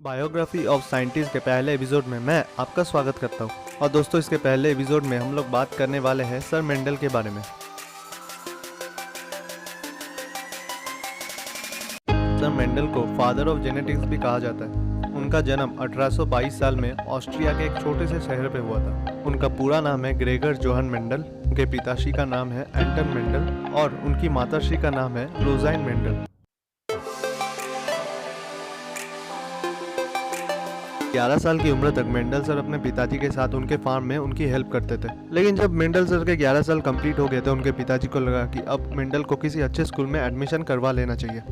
Biography of scientist के पहले episode में मैं आपका स्वागत करता हूं। और दोस्तों, इसके पहले एपिसोड में हम लोग बात करने वाले हैं सर मेंडल के बारे में। सर मेंडल को फादर ऑफ जेनेटिक्स भी कहा जाता है। उनका जन्म 1822 साल में ऑस्ट्रिया के एक छोटे से शहर पे हुआ था। उनका पूरा नाम है ग्रेगर जोहन मेंडल। उनके पिताश्री का नाम है एंटन मेंडल और उनकी माताश्री का नाम है रोजाइन मेंडल। 11 साल की उम्र तक मेंडल सर अपने पिताजी के साथ उनके फार्म में उनकी हेल्प करते थे। लेकिन जब मेंडल सर के 11 साल कंप्लीट हो गए थे, उनके पिताजी को लगा कि अब मेंडल को किसी अच्छे स्कूल में एडमिशन करवा लेना चाहिए।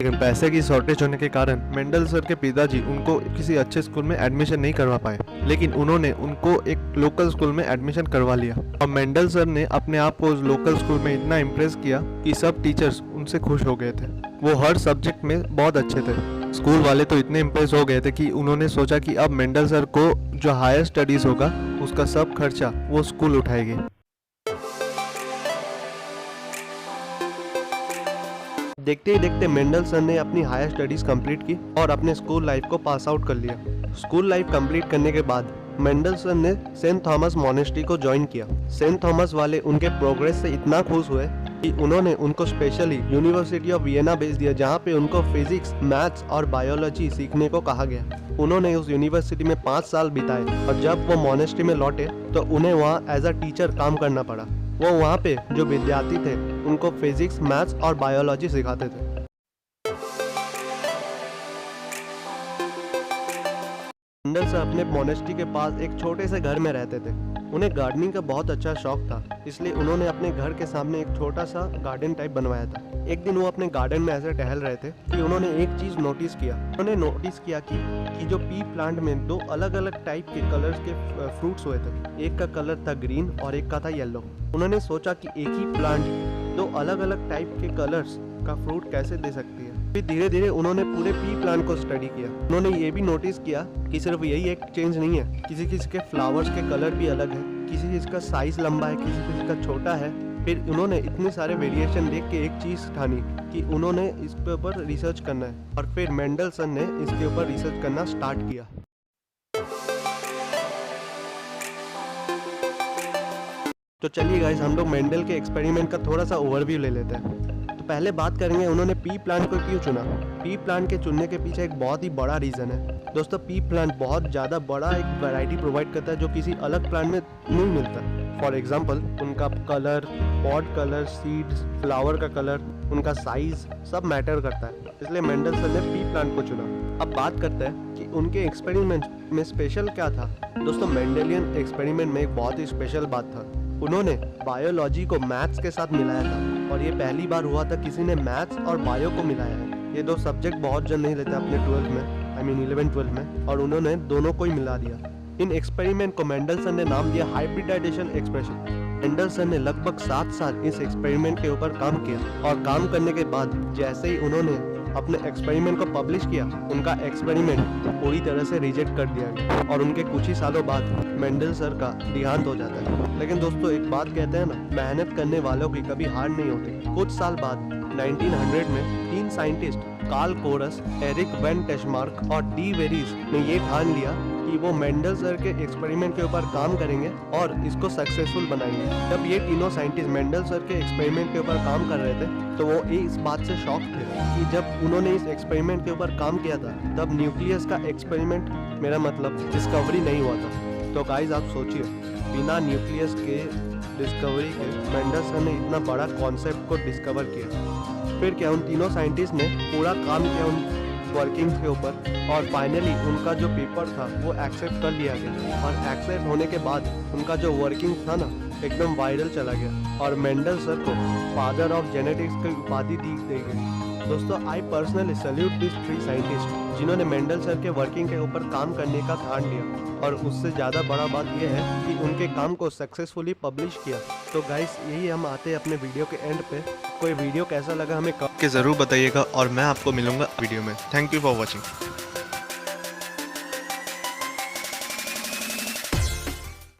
लेकिन पैसे की शॉर्टेज होने के कारण मेंडल सर के पिताजी उनको किसी अच्छे स्कूल में एडमिशन नहीं करवा पाए। लेकिन उन्होंने उनको एक लोकल स्कूल में एडमिशन करवा लिया और मेंडल सर ने अपने आप को उस लोकल स्कूल में इतना इम्प्रेस किया कि सब टीचर्स उनसे खुश हो गए थे। वो हर सब्जेक्ट में बहुत अच्छे थे। स्कूल वाले तो इतने इम्प्रेस हो गए थे कि उन्होंने सोचा कि अब मेंडल सर को जो हायर स्टडीज होगा उसका सब खर्चा वो स्कूल उठाएगी। देखते ही देखते मेंडल सर ने अपनी हायर स्टडीज कंप्लीट की और अपने स्कूल लाइफ को पास आउट कर लिया। स्कूल लाइफ कंप्लीट करने के बाद मेंडल सर ने सेंट थॉमस मॉनेस्ट्री को ज्वाइन किया। सेंट थॉमस वाले उनके प्रोग्रेस से इतना खुश हुए कि उन्होंने उनको स्पेशली यूनिवर्सिटी ऑफ वियना भेज दिया, जहाँ पे उनको फिजिक्स, मैथ्स और बायोलॉजी सीखने को कहा गया। उन्होंने उस यूनिवर्सिटी में 5 साल बिताए और जब वो मॉनेस्ट्री में लौटे तो उन्हें वहाँ एज अ टीचर काम करना पड़ा। वो वहाँ पे जो विद्यार्थी थे उनको फिजिक्स, मैथ्स और बायोलॉजी सिखाते थे। मेंडल सर अपने मॉनेस्ट्री के पास एक छोटे से घर में रहते थे। उन्हें गार्डनिंग का बहुत अच्छा शौक था, इसलिए उन्होंने अपने घर के सामने एक छोटा सा गार्डन टाइप बनवाया था। एक दिन वो अपने गार्डन में ऐसे टहल रहे थे कि उन्होंने एक चीज नोटिस किया। उन्होंने नोटिस किया कि जो पी प्लांट में 2 अलग अलग टाइप के कलर्स के फ्रूट्स हुए थे। एक का कलर था ग्रीन और एक का था येलो। उन्होंने सोचा कि एक ही प्लांट 2 अलग अलग टाइप के कलर्स का फ्रूट कैसे दे सकती है। फिर धीरे धीरे उन्होंने पूरे पी प्लांट को स्टडी किया। उन्होंने ये भी नोटिस किया कि सिर्फ यही एक चेंज नहीं है, किसी किसी के फ्लावर्स के कलर भी अलग है, किसी किसी का साइज लंबा है, किसी किसी का छोटा है। फिर उन्होंने इतने सारे वेरिएशन देख के एक चीज ठानी कि उन्होंने इसके ऊपर रिसर्च करना है और फिर मेंडल सर ने इसके ऊपर रिसर्च करना स्टार्ट किया। तो चलिए गाइस, हम लोग मेंडल के एक्सपेरिमेंट का थोड़ा सा ओवरव्यू ले लेते हैं। पहले बात करेंगे उन्होंने पी प्लांट को क्यों चुना। पी प्लांट के चुनने के पीछे एक बहुत ही बड़ा रीज़न है। दोस्तों, पी प्लांट बहुत ज़्यादा बड़ा एक वैरायटी प्रोवाइड करता है जो किसी अलग प्लांट में नहीं मिलता। फॉर एग्जांपल, उनका colour, pot colour, seeds, flower का कलर, उनका साइज सब मैटर करता है। इसलिए मेंडल सर ने पी प्लांट को चुना। अब बात करते हैं कि उनके एक्सपेरिमेंट में स्पेशल क्या था। दोस्तों, मेंडेलियन एक्सपेरिमेंट में एक बहुत ही स्पेशल बात था। उन्होंने बायोलॉजी को मैथ्स के साथ मिलाया था और ये पहली बार हुआ था किसी ने मैथ्स और बायो को मिलाया है। ये 2 सब्जेक्ट बहुत जन नहीं लेते अपने 12th में, आई मीन 11-12 में, और उन्होंने दोनों को ही मिला दिया। इन एक्सपेरिमेंट को मेंडल सर ने नाम दिया हाइब्रिडाइजेशन एक्सप्रेशन। मेंडल सर ने लगभग 7 साल इस एक्सपेरिमेंट के ऊपर काम किया और काम करने के बाद जैसे ही उन्होंने अपने एक्सपेरिमेंट को पब्लिश किया, उनका एक्सपेरिमेंट पूरी तरह से रिजेक्ट कर दिया गया और उनके कुछ ही सालों बाद मेंडल सर का देहांत हो जाता है। लेकिन दोस्तों, एक बात कहते हैं ना, मेहनत करने वालों की कभी हार नहीं होती। कुछ साल बाद 1900 में 3 scientist Karl Correns, Erich von Tschermak और डी वेरीज ने ये ठान लिया कि वो मेंडल सर के एक्सपेरिमेंट के ऊपर काम करेंगे और इसको सक्सेसफुल बनाएंगे। जब ये तीनों साइंटिस्ट मेंडल सर के एक्सपेरिमेंट के ऊपर काम कर रहे थे तो वो इस बात से शॉक थे कि जब उन्होंने इस एक्सपेरिमेंट के ऊपर काम किया था तब न्यूक्लियस का एक्सपेरिमेंट, मेरा मतलब डिस्कवरी नहीं हुआ था। तो गाइस, आप सोचिए, बिना न्यूक्लियस के डिस्कवरी के मेंडल सर ने इतना बड़ा कॉन्सेप्ट को डिस्कवर किया। फिर क्या, उन तीनों साइंटिस्ट ने पूरा काम किया उन वर्किंग्स के ऊपर और फाइनली उनका जो पेपर था वो एक्सेप्ट कर लिया गया और एक्सेप्ट होने के बाद उनका जो वर्किंग था ना, एकदम वायरल चला गया और मेंडल सर को फादर ऑफ जेनेटिक्स की उपाधि दी गई। दोस्तों, I personally salute this 3 scientist जिन्होंने मेंडल सर के वर्किंग के ऊपर काम करने का ठान लिया और उससे ज़्यादा बड़ा बात यह है कि उनके काम को सक्सेसफुली पब्लिश किया। तो गाइस, यही हम आते हैं अपने वीडियो के एंड पे। कोई वीडियो कैसा लगा हमें कमेंट के ज़रूर बताइएगा और मैं आपको मिलूंगा वीडियो में। Thank you for watching.